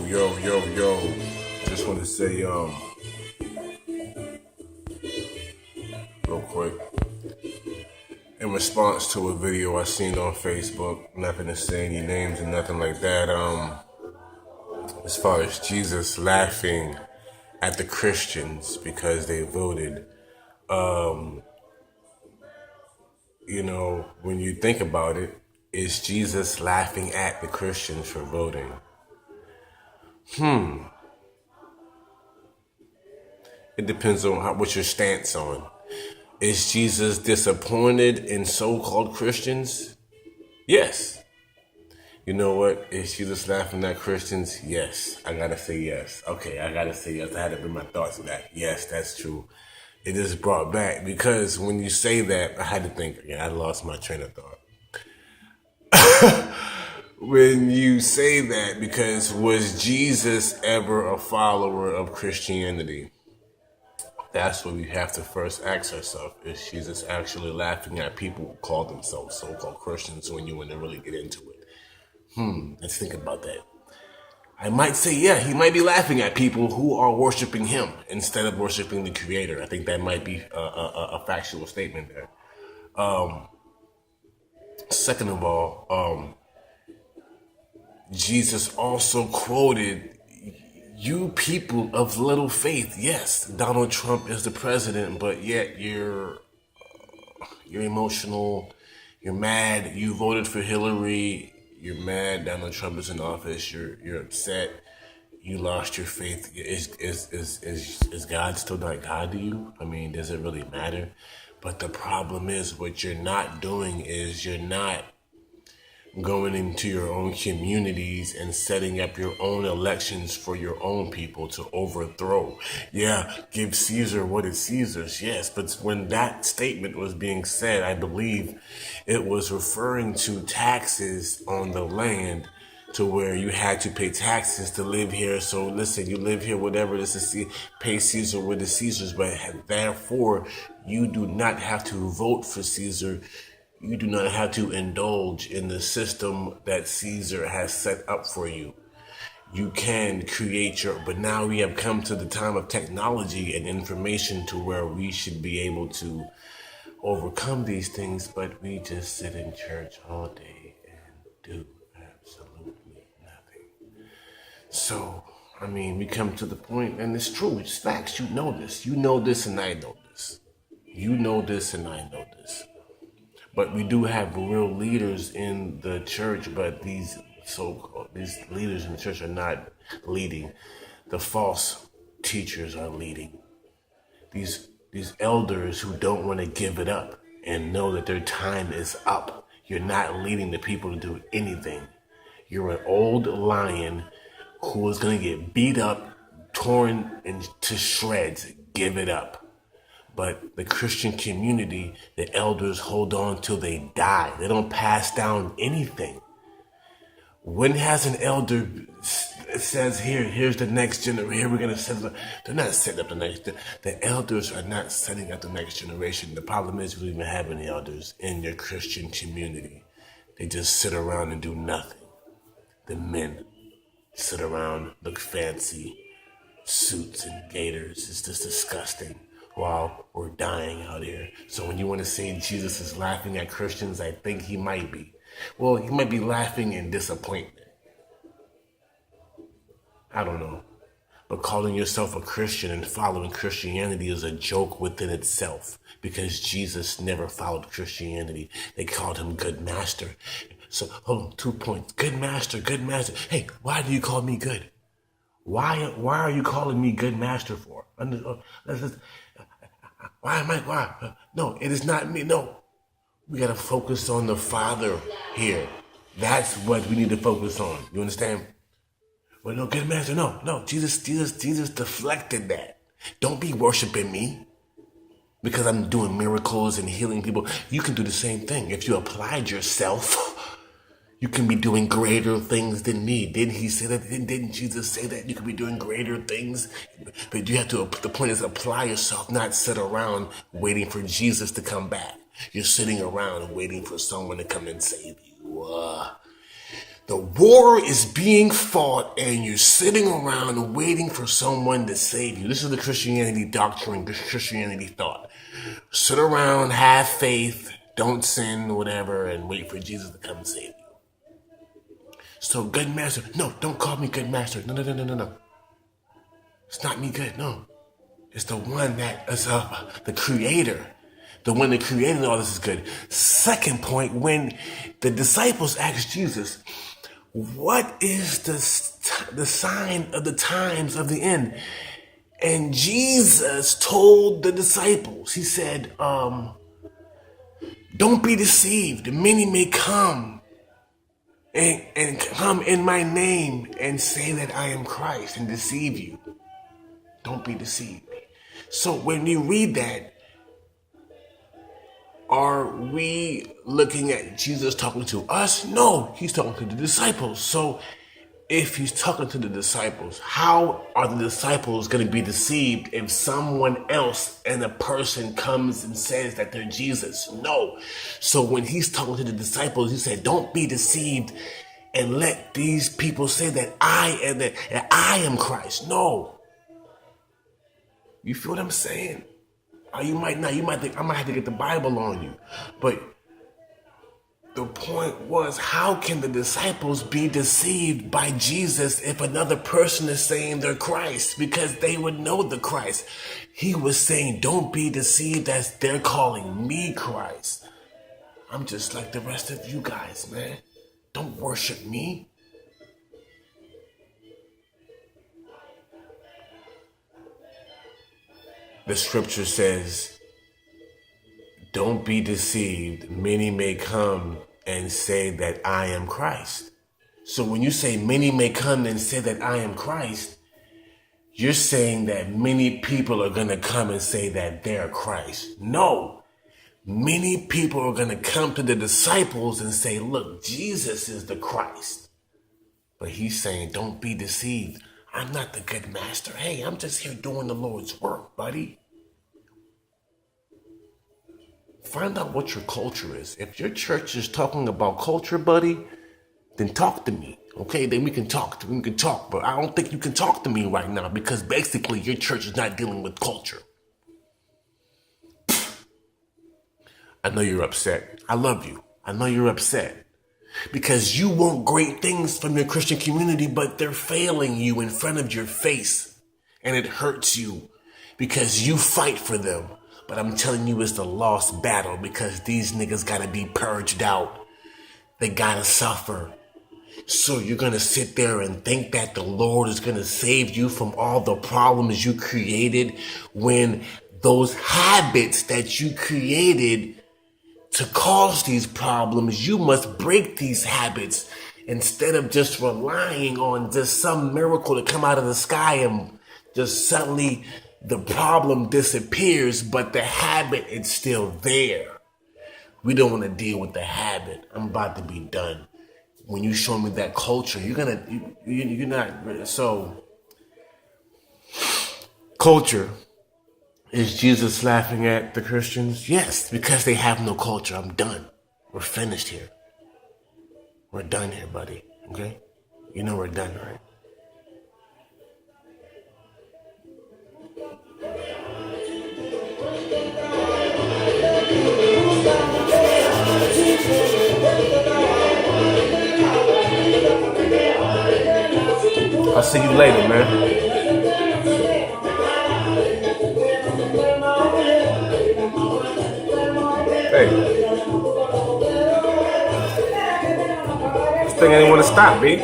Yo. Just want to say, real quick, in response to a video I seen on Facebook, nothing to say any names and nothing like that, as far as Jesus laughing at the Christians because they voted, when you think about it, is Jesus laughing at the Christians for voting? It depends on what your stance on. Is Jesus disappointed in so-called Christians? Yes. You know what? Is Jesus laughing at Christians? Yes. I gotta say yes. Okay, I gotta say yes. I had to bring my thoughts back. Yes, that's true. It is brought back because when you say that, I had to think again. I lost my train of thought. When you say that, because was Jesus ever a follower of Christianity? That's what we have to first ask ourselves. Is Jesus actually laughing at people who call themselves so-called Christians when you want to really get into it? Let's think about that. I might say, yeah, he might be laughing at people who are worshiping him instead of worshiping the Creator. I think that might be a factual statement there. Second of all, Jesus also quoted, "You people of little faith." Yes, Donald Trump is the president, but yet you're emotional, you're mad, you voted for Hillary, you're mad Donald Trump is in office, you're upset, you lost your faith. Is God still not God to you? I mean, does it really matter? But the problem is, what you're not doing is you're not going into your own communities and setting up your own elections for your own people to overthrow. Yeah, give Caesar what is Caesar's, yes, but when that statement was being said, I believe it was referring to taxes on the land, to where you had to pay taxes to live here. So listen, you live here, whatever this is, pay Caesar what is Caesar's, but therefore you do not have to vote for Caesar. You do not have to indulge in the system that Caesar has set up for you. You can create but now we have come to the time of technology and information to where we should be able to overcome these things, but we just sit in church all day and do absolutely nothing. So, I mean, we come to the point, and it's true, it's facts, you know this. You know this and I know this. You know this and I know this. But we do have real leaders in the church, but these leaders in the church are not leading. The false teachers are leading. These elders who don't want to give it up and know that their time is up. You're not leading the people to do anything. You're an old lion who is going to get beat up, torn into shreds. Give it up. But the Christian community, the elders hold on till they die. They don't pass down anything. When has an elder says, here's the next generation, here we're going to set up, they're not setting up the next, the elders are not setting up the next generation. The problem is we don't even have any elders in your Christian community. They just sit around and do nothing. The men sit around, look fancy, suits and gaiters. It's just disgusting. While we're dying out here. So when you want to say Jesus is laughing at Christians, I think he might be. Well, he might be laughing in disappointment. I don't know. But calling yourself a Christian and following Christianity is a joke within itself, because Jesus never followed Christianity. They called him good master. So, hold on, 2 points. Good master, good master. Hey, why do you call me good? Why are you calling me good master for? Why? No, it is not me. No. We got to focus on the Father here. That's what we need to focus on. You understand? Well, no, good master. No. Jesus deflected that. Don't be worshiping me because I'm doing miracles and healing people. You can do the same thing. If you applied yourself, you can be doing greater things than me. Didn't he say that? Didn't Jesus say that? You can be doing greater things. But you have to, the point is, apply yourself, not sit around waiting for Jesus to come back. You're sitting around waiting for someone to come and save you. The war is being fought and you're sitting around waiting for someone to save you. This is the Christianity doctrine, Christianity thought. Sit around, have faith, don't sin, whatever, and wait for Jesus to come and save you. So, good master, no, don't call me good master. No. It's not me good, no. It's the one that is the creator. The one that created all this is good. Second point, when the disciples asked Jesus, what is the sign of the times of the end? And Jesus told the disciples, he said, don't be deceived. Many may come and come in my name and say that I am Christ and deceive you. Don't be deceived. So when we read that, are we looking at Jesus talking to us? No, he's talking to the disciples. So if he's talking to the disciples, how are the disciples going to be deceived if someone else and a person comes and says that they're Jesus? No. So when he's talking to the disciples, he said, don't be deceived and let these people say that I am Christ. No. You feel what I'm saying? You might not. You might think I might have to get the Bible on you. But the point was, how can the disciples be deceived by Jesus if another person is saying they're Christ? Because they would know the Christ. He was saying, don't be deceived as they're calling me Christ. I'm just like the rest of you guys, man. Don't worship me. The scripture says, don't be deceived. Many may come and say that I am Christ. So when you say many may come and say that I am Christ, you're saying that many people are going to come and say that they're Christ. No, many people are going to come to the disciples and say, look, Jesus is the Christ. But he's saying, don't be deceived. I'm not the good master. Hey, I'm just here doing the Lord's work, buddy. Find out what your culture is. If your church is talking about culture, buddy, then talk to me. Okay, then we can talk. But I don't think you can talk to me right now because basically your church is not dealing with culture. I know you're upset. I love you. I know you're upset. Because you want great things from your Christian community, but they're failing you in front of your face. And it hurts you because you fight for them. But I'm telling you, it's the lost battle because these niggas gotta be purged out. They gotta suffer. So you're gonna sit there and think that the Lord is gonna save you from all the problems you created when those habits that you created to cause these problems, you must break these habits instead of just relying on just some miracle to come out of the sky and just suddenly the problem disappears, but the habit is still there. We don't want to deal with the habit. I'm about to be done. When you show me that culture, you're not. So, culture. Is Jesus laughing at the Christians? Yes, because they have no culture. I'm done. We're finished here. We're done here, buddy. Okay? You know we're done, right? I'll see you later, man. Hey, this thing ain't want to stop, B.